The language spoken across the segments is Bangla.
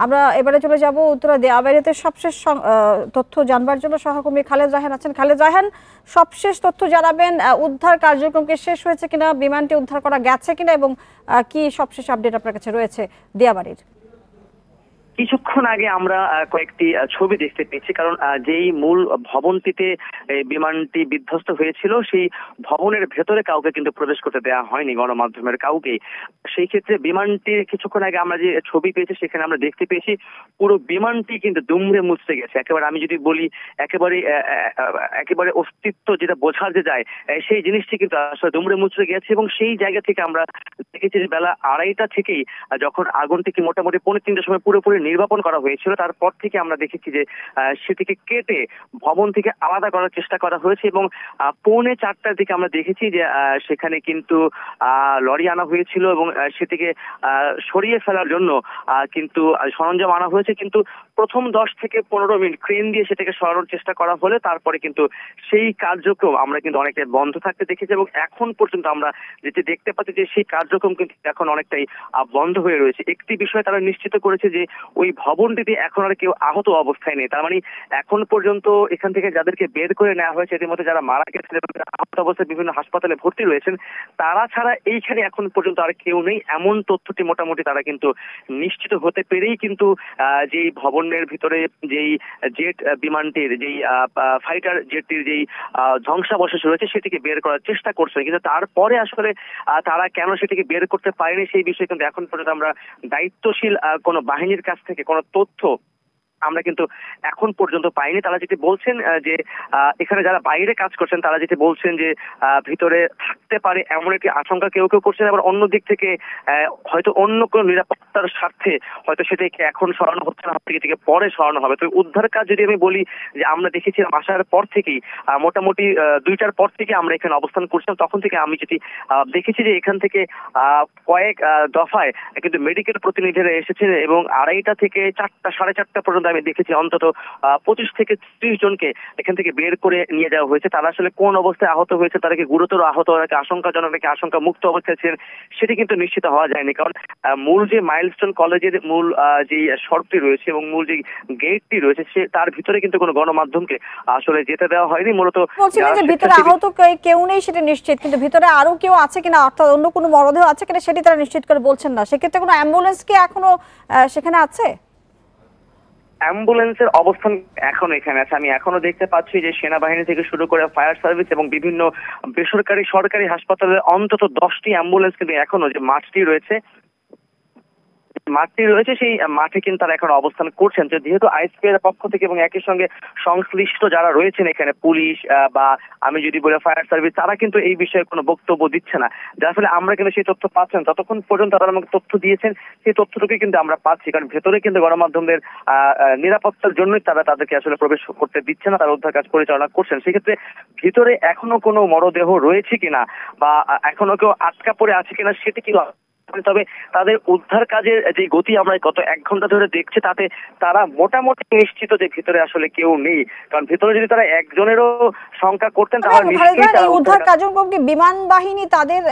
আমরা এবারে চলে যাব উত্তরা দেয়াবাড়িতে সবশেষ তথ্য জানবার জন্য সহকর্মী খালেদ রায়হান আছেন। খালেদ রায়হান, সবশেষ তথ্য জানাবেন, উদ্ধার কার্যক্রম কি শেষ হয়েছে কিনা, বিমানটি উদ্ধার করা গেছে কিনা, এবং কি সবশেষ আপডেট আপনার কাছে রয়েছে দেয়াবাড়ির? কিছুক্ষণ আগে আমরা কয়েকটি ছবি দেখতে পেয়েছি, কারণ যেই মূল ভবনটিতে বিমানটি বিধ্বস্ত হয়েছিল সেই ভবনের ভেতরে কাউকে কিন্তু প্রবেশ করতে দেওয়া হয়নি, গণমাধ্যমের কাউকে। সেই ক্ষেত্রে বিমানটির কিছুক্ষণ আগে আমরা যে ছবি পেয়েছি সেখানে আমরা দেখতে পেয়েছি পুরো বিমানটি কিন্তু দুমড়ে মুচড়ে গেছে। একেবারে আমি যদি বলি একেবারে অস্তিত্ব যেটা বোঝা যায় সেই জিনিসটি কিন্তু আসলে দুমড়ে মুচড়ে গেছে। এবং সেই জায়গা থেকে আমরা দেখেছি যে বেলা 2:30টা থেকেই যখন আগুনটিকে মোটামুটি 3:45টার সময় পুরোপুরি নির্বাপন করা হয়েছিল, তারপর থেকে আমরা দেখেছি যে সেটিকে কেটে ভবন থেকে আলাদা করার চেষ্টা করা হয়েছে। এবং 3:45টার দিকে আমরা দেখেছি যে সেখানে কিন্তু লরি আনা হয়েছিল এবং সেটিকে সরিয়ে ফেলার জন্য কিন্তু সরঞ্জাম আনা হয়েছে। কিন্তু প্রথম 10 থেকে 15 মিনিট ক্রেন দিয়ে সেটাকে সরানোর চেষ্টা করা হলে তারপরে কিন্তু সেই কার্যক্রম আমরা কিন্তু অনেকটাই বন্ধ থাকতে দেখেছি। এবং এখন পর্যন্ত আমরা যেটি দেখতে পাচ্ছি যে সেই কার্যক্রম কিন্তু এখন অনেকটাই বন্ধ হয়ে রয়েছে। একটি বিষয় তারা নিশ্চিত করেছে যে ওই ভবনটিতে এখন আর কেউ আহত অবস্থায় নেই। তার মানে এখন পর্যন্ত এখান থেকে যাদেরকে বের করে নেওয়া হয়েছে, এদের মধ্যে যারা মারা গেছেন এবং আহত অবস্থায় বিভিন্ন হাসপাতালে ভর্তি রয়েছেন, তারা ছাড়া এইখানে এখন পর্যন্ত আর কেউ নেই, এমন তথ্যটি মোটামুটি তারা কিন্তু নিশ্চিত হতে পেরেই কিন্তু যেই ভবনের ভিতরে যেই জেট বিমানটির যেই ফাইটার জেটটির যেই ধ্বংসাবশেষ রয়েছে সেটিকে বের করার চেষ্টা করছে। কিন্তু তারপরে আসলে তারা কেন সেটিকে বের করতে পারেনি সেই বিষয়ে কিন্তু এখন পর্যন্ত আমরা দায়িত্বশীল কোনো বাহিনীর কাছ থেকে কোনো তথ্য আমরা কিন্তু এখন পর্যন্ত পাইনি। তারা যেটি বলছেন যে এখানে যারা বাইরে কাজ করছেন তারা যেটি বলছেন যে ভিতরে থাকতে পারে এমন একটি আশঙ্কা কেউ কেউ করছেন। আবার অন্য দিক থেকে হয়তো অন্য কোনো নিরাপত্তার স্বার্থে হয়তো সেটাকে এখন সরানো হচ্ছে না, থেকে পরে সরানো হবে। তো উদ্ধার কাজ যদি আমি বলি যে আমরা দেখেছিলাম আসার পর থেকেই মোটামুটি 2টার পর থেকে আমরা এখানে অবস্থান করছিলাম, তখন থেকে আমি যেটি দেখেছি যে এখান থেকে কয়েক দফায় কিন্তু মেডিকেল প্রতিনিধিরা এসেছেন এবং 2:30টা থেকে 4টা 4:30টা পর্যন্ত আমি দেখেছি অন্তত 25 থেকে 30 জনকে এখান থেকে বের করে নিয়ে যাওয়া হয়েছে। তারা আসলে কোন অবস্থায় আহত হয়েছে, তারা কি গুরুতর আহত, নাকি আশঙ্কাজনক, নাকি আশঙ্কা মুক্ত অবস্থায় ছিলেন, সেটি কিন্তু নিশ্চিত হওয়া যায়নি। কারণ মূল যে মাইলস্টোন কলেজের মূল যে সড়কটি রয়েছে এবং মূল যে গেটটি রয়েছে সে তার ভিতরে কিন্তু কোনো গণমাধ্যমকে আসলে যেতে দেওয়া হয়নি। মূলত বলছিলেন যে ভিতরে আহত কেউ নেই সেটা নিশ্চিত, কিন্তু ভিতরে আরো কেউ আছে কিনা অর্থাৎ অন্য কোনো মরদেহ আছে কিনা সেটি তারা নিশ্চিত করে বলছেন না। সেক্ষেত্রে কোনো অ্যাম্বুলেন্স কি এখনো সেখানে আছে? অ্যাম্বুলেন্সের অবস্থান এখন এখানে আছে। আমি এখনো দেখতে পাচ্ছি যে সেনাবাহিনী থেকে শুরু করে ফায়ার সার্ভিস এবং বিভিন্ন বেসরকারি সরকারি হাসপাতালে অন্তত 10টি অ্যাম্বুলেন্স কিন্তু এখনো যে মাঠটি রয়েছে সেই মাঠে কিন্তু তারা এখন অবস্থান করছেন। যে যেহেতু আইএসপি এর পক্ষ থেকে এবং একই সঙ্গে সংশ্লিষ্ট যারা রয়েছেন এখানে পুলিশ বা আমি যদি বলি ফায়ার সার্ভিস, তারা কিন্তু এই বিষয়ে কোনো বক্তব্য দিচ্ছে না, যার ফলে আমরা কিন্তু সেই তথ্য পাচ্ছেন। ততক্ষণ পর্যন্ত তারা আমাকে তথ্য দিয়েছেন সেই তথ্যটুকু কিন্তু আমরা পাচ্ছি, কারণ ভেতরে কিন্তু গণমাধ্যমের নিরাপত্তার জন্যই তারা তাদেরকে আসলে প্রবেশ করতে দিচ্ছে না, তারা উদ্ধার কাজ পরিচালনা করছেন। সেক্ষেত্রে ভিতরে এখনো কোনো মরদেহ রয়েছে কিনা বা এখনো কেউ আটকা পড়ে আছে কিনা সেটি কিন্তু, তবে তাদের উদ্ধার কাজের যে গতি আমরা গত 1 ঘন্টা ধরে দেখছি তাতে তারা মোটামুটি নিশ্চিত যে ভিতরে আসলে কেউ নেই। কারণ ভিতরে যদি তারা একজনেরও সংখ্যা করতেন তাহলে নিশ্চয়ই তারা উদ্ধার কার্যক্রম কি বিমান বাহিনী তাদের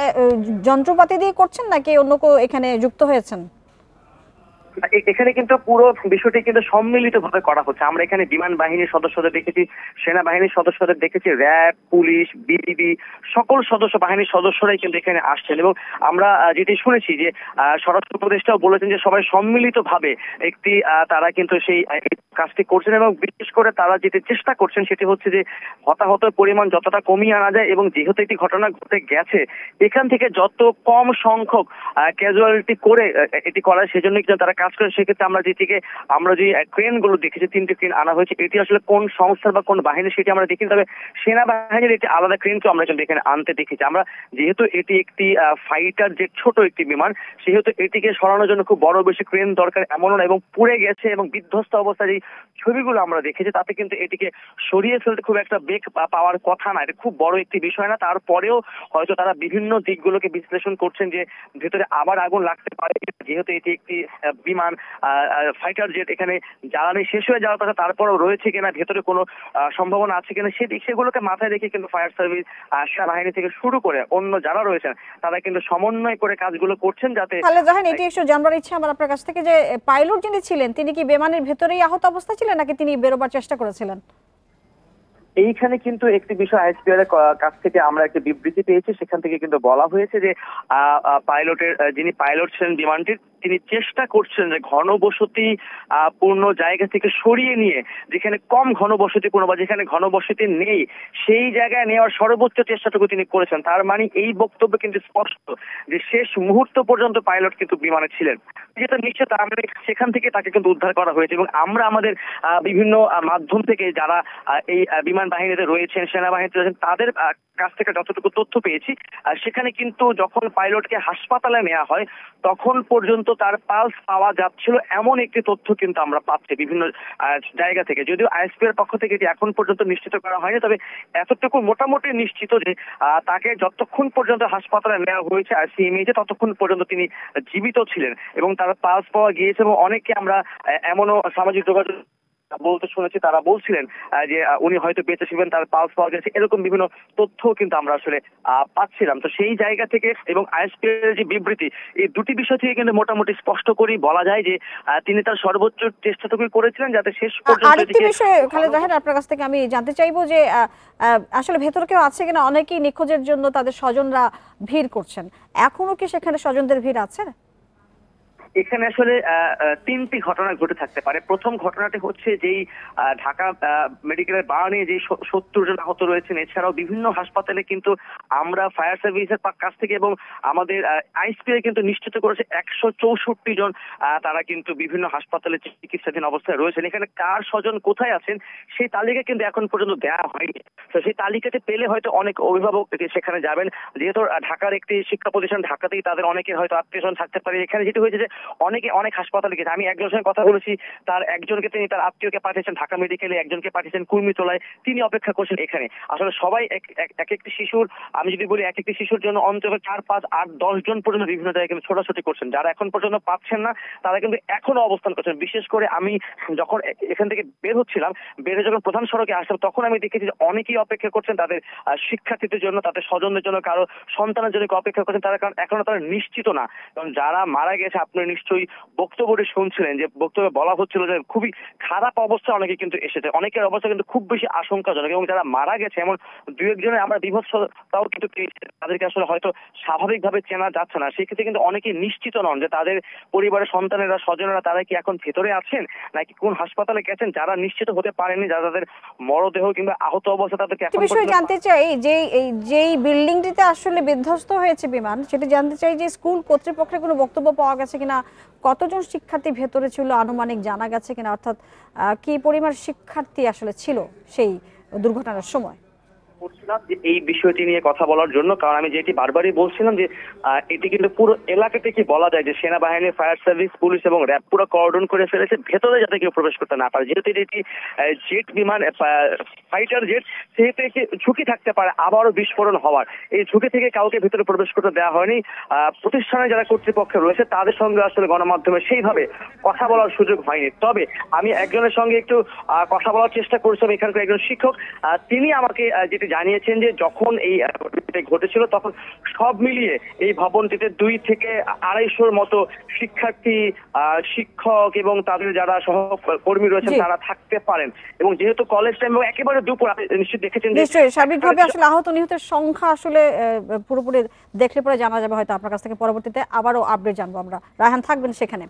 যন্ত্রপাতি দিয়ে করছেন নাকি অন্য কেউ এখানে যুক্ত হয়েছেন? এখানে কিন্তু পুরো বিষয়টি কিন্তু সম্মিলিত ভাবে করা হচ্ছে। আমরা এখানে বিমান বাহিনীর সদস্যদের দেখেছি, সেনাবাহিনীর সদস্যদের দেখেছি, র্যাব, পুলিশ, বিজিবি সকল বাহিনীর সদস্যরাই কিন্তু এখানে আসছেন। এবং আমরা যেটি শুনেছি যে স্বরাষ্ট্র উপদেষ্টাও বলেছেন যে সবাই সম্মিলিত ভাবে একটি তারা কিন্তু সেই কাজটি করছেন এবং বিশেষ করে তারা যেটি চেষ্টা করছেন সেটি হচ্ছে যে হতাহতের পরিমাণ যতটা কমিয়ে আনা যায় এবং যেহেতু একটি ঘটনা ঘটে গেছে এখান থেকে যত কম সংখ্যক ক্যাজুয়ালিটি করে এটি করার সেজন্য কিন্তু তারা কাজ করেন। সেক্ষেত্রে আমরা যে ক্রেন গুলো দেখেছি 3টি ক্রেন আনা হয়েছে, এটি আসলে কোন সংস্থার বা কোন বাহিনী সেটি আমরা দেখি, তবে সেনাবাহিনীর একটি আলাদা ক্রেনকে আমরা কিন্তু এখানে আনতে দেখেছি। আমরা যেহেতু এটি একটি ফাইটার যে ছোট একটি বিমান সেহেতু এটিকে সরানোর জন্য খুব বড় বেশি ক্রেন দরকার এমনও না, এবং পুড়ে গেছে এবং বিধ্বস্ত অবস্থায় যে ছবিগুলো আমরা দেখেছি তাতে কিন্তু এটিকে সরিয়ে ফেলতে খুব একটা বেগ পাওয়ার কথা না, এটা খুব বড় একটি বিষয় না। তারপরেও হয়তো তারা বিভিন্ন দিকগুলোকে বিশ্লেষণ করছেন যে ভেতরে আবার আগুন লাগতে পারে, যেহেতু এটি একটি বিমান বিমান, ফাইটার জেট এখানে জ্বালানি শেষ হয়ে যাওয়ার কথা, তারপরও রয়েছে কিনা, ভেতরে কোনো সম্ভাবনা আছে কিনা, সেগুলোকে মাথায় রেখে কিন্তু ফায়ার সার্ভিস, সেনাবাহিনী থেকে শুরু করে অন্য যারা রয়েছেন তারা কিন্তু সমন্বয় করে কাজগুলো করছেন। যাতে খালেদ রায়হান, এটি একটু জানবার ইচ্ছা আমার আপনার কাছ থেকে যে পাইলট যিনি ছিলেন তিনি কি বিমানের ভেতরেই আহত অবস্থা ছিলেন নাকি তিনি বেরোবার চেষ্টা করেছিলেন? এইখানে কিন্তু একটি বিষয় আইএসপিআর এর কাছ থেকে আমরা একটা বিবৃতি পেয়েছি, সেখান থেকে কিন্তু বলা হয়েছে যে যিনি পাইলট ছিলেন বিমানটির, তিনি চেষ্টা করছেন যে ঘনবসতি পূর্ণ জায়গা থেকে সরিয়ে নিয়ে যেখানে কম ঘনবসতিপূর্ণ বা যেখানে ঘনবসতি নেই সেই জায়গায় নেওয়ার সর্বোচ্চ চেষ্টাটুকু তিনি করেছেন। তার মানে এই বক্তব্য কিন্তু স্পষ্ট যে শেষ মুহূর্ত পর্যন্ত পাইলট কিন্তু বিমানে ছিলেন, যেটা নিশ্চিত। তার মানে সেখান থেকে তাকে কিন্তু উদ্ধার করা হয়েছে এবং আমরা আমাদের বিভিন্ন মাধ্যম থেকে যারা এই বিমান বাহিনীতে রয়েছেন, সেনাবাহিনীতে রয়েছেন, তাদের কাছ থেকে যতটুকু তথ্য পেয়েছি, সেখানে কিন্তু যখন পাইলটকে হাসপাতালে নেওয়া হয় তখন পর্যন্ত তার পালস পাওয়া যাচ্ছিল এমন একটি তথ্য কিন্তু আমরা পাচ্ছি বিভিন্ন জায়গা থেকে। যদিও আইএসপিআর পক্ষ থেকে এটি এখন পর্যন্ত নিশ্চিত করা হয়নি, তবে এতটুকু মোটামুটি নিশ্চিত যে তাকে যতক্ষণ পর্যন্ত হাসপাতালে নেওয়া হয়েছে আইসিএমএইচে ততক্ষণ পর্যন্ত তিনি জীবিত ছিলেন এবং তার পালস পাওয়া গিয়েছে। এবং অনেকে আমরা এমনও সামাজিক যোগাযোগ বলতে শুনেছি, তারা বলছিলেন যে উনি হয়তো বেঁচে ছিলেন, তার পালস পাওয়া গেছে, এরকম বিভিন্ন তথ্য কিন্তু আমরা আসলে পাচ্ছিলাম। তো সেই জায়গা থেকে এবং আইএসপিআর যে বিবৃতি, এই দুটি বিষয় থেকে কিন্তু মোটামুটি স্পষ্ট করেই বলা যায় যে তিনি তার সর্বোচ্চ চেষ্টাটুকু করেছিলেন যাতে শেষ পর্যন্ত। আরেকটি বিষয় খালেদ রায়হান আপনার কাছ থেকে আমি জানতে চাইবো যে আসলে ভেতরে কেউ আছে কিনা, অনেকেই নিখোঁজের জন্য তাদের স্বজনরা ভিড় করছেন, এখনো কি সেখানে স্বজনদের ভিড় আছে? এখানে আসলে তিনটি ঘটনা ঘটে থাকতে পারে। প্রথম ঘটনাটি হচ্ছে যেই ঢাকা মেডিকেলের বার্নে যে 70 জন আহত রয়েছেন, এছাড়াও বিভিন্ন হাসপাতালে কিন্তু আমরা ফায়ার সার্ভিসের কাছ থেকে এবং আমাদের আইএসপিআর কিন্তু নিশ্চিত করেছে 164 জন তারা কিন্তু বিভিন্ন হাসপাতালে চিকিৎসাধীন অবস্থায় রয়েছেন। এখানে কার স্বজন কোথায় আছেন সেই তালিকা কিন্তু এখন পর্যন্ত দেওয়া হয়নি। তো সেই তালিকাতে পেলে হয়তো অনেক অভিভাবক সেখানে যাবেন, যেহেতু ঢাকার একটি শিক্ষা প্রতিষ্ঠান, ঢাকাতেই তাদের অনেকের হয়তো আত্মীয়স্বজন থাকতে পারে। এখানে যেটি হয়েছে যে অনেক হাসপাতালে গেছে, আমি একজনের সঙ্গে কথা বলেছি, তার একজনকে তিনি তার আত্মীয়কে পাঠিয়েছেন ঢাকা মেডিকেলে, একজনকে পাঠিয়েছেন কুর্মিটোলায়, তিনি অপেক্ষা করছেন এখানে। আসলে সবাই এক একটি শিশুর, আমি যদি বলি এক একটি শিশুর জন্য অন্তত 4, 5, 8, 10 জন পর্যন্ত বিভিন্ন জায়গায় কিন্তু ছোটাছুটি করছেন। যারা এখন পর্যন্ত পাচ্ছেন না তারা কিন্তু এখনো অবস্থান করছেন। বিশেষ করে আমি যখন এখান থেকে বের হচ্ছিলাম, বের যখন প্রধান সড়কে আসলাম, তখন আমি দেখেছি যে অনেকেই অপেক্ষা করছেন তাদের শিক্ষার্থীদের জন্য, তাদের স্বজনদের জন্য, কারো সন্তানের জন্য অপেক্ষা করছেন তারা, কারণ এখনো তারা নিশ্চিত না। কারণ যারা মারা গেছে, আপনি নিশ্চয়ই বক্তব্যটি শুনছিলেন যে বক্তব্যে বলা হচ্ছিল যে খুবই খারাপ অবস্থা অনেকে কিন্তু এসেছে, অনেকের অবস্থা কিন্তু খুব বেশি আশঙ্কাজনক। এবং যারা মারা গেছে এমন 2-1 জনের আমরা বিভৎসতাও কিন্তু পেয়েছি, তাদেরকে আসলে হয়তো স্বাভাবিকভাবে চেনা যাচ্ছে না। সেই ক্ষেত্রে কিন্তু অনেকেই নিশ্চিত নন যে তাদের পরিবারের সন্তানেরা, স্বজনেরা তারা কি এখন ভেতরে আছেন নাকি কোন হাসপাতালে গেছেন। যারা নিশ্চিত হতে পারেনি, যারা তাদের মরদেহ কিংবা আহত অবস্থা, তাদেরকে এখন বিষয় জানতে চাই যেই বিল্ডিংটিতে আসলে বিধ্বস্ত হয়েছে বিমান, সেটা জানতে চাই যে স্কুল কর্তৃপক্ষের কোনো বক্তব্য পাওয়া গেছে কিনা, কতজন শিক্ষার্থী ভেতরে ছিল আনুমানিক জানা গেছে কিনা, অর্থাৎ কি পরিমাণ শিক্ষার্থী আসলে ছিল সেই দুর্ঘটনার সময়? করছিলাম যে এই বিষয়টি নিয়ে কথা বলার জন্য, কারণ আমি যেটি বারবারই বলছিলাম যে এটি কিন্তু পুরো এলাকাতে কি বলা যায় যে সেনাবাহিনী, ফায়ার সার্ভিস, পুলিশ এবং র্যাব পুরো কর্ডন করে ফেলেছে ভেতরে যাতে কেউ প্রবেশ করতে না পারে। যেহেতু এটি জেট বিমান, ফাইটার জেট, সেহেতু একটি ঝুঁকি থাকতে পারে আবারও বিস্ফোরণ হওয়ার। এই ঝুঁকি থেকে কাউকে ভেতরে প্রবেশ করতে দেওয়া হয়নি। প্রতিষ্ঠানে যারা কর্তৃপক্ষ রয়েছে তাদের সঙ্গে আসলে গণমাধ্যমে সেইভাবে কথা বলার সুযোগ হয়নি। তবে আমি একজনের সঙ্গে একটু কথা বলার চেষ্টা করছিলাম, এখানকার একজন শিক্ষক, তিনি আমাকে যেটি জানিয়েছেন যে যখন এই ঘটেছিল তখন সব মিলিয়ে এই ভবনটিতে 2 থেকে 250 মতো শিক্ষার্থী, শিক্ষক এবং তাদের যারা সহকর্মী রয়েছেন তারা থাকতে পারেন। এবং যেহেতু কলেজ টাইম এবং একেবারে দুপুর, আপনি নিশ্চয়ই দেখেছেন যে স্বাভাবিকভাবে আসলে আহত নিহতের সংখ্যা আসলে পুরোপুরি দেখলে পরে জানা যাবে হয়তো আপনার কাছ থেকে। পরবর্তীতে আবারও আপডেট জানবো আমরা। রায়হান, থাকবেন সেখানে।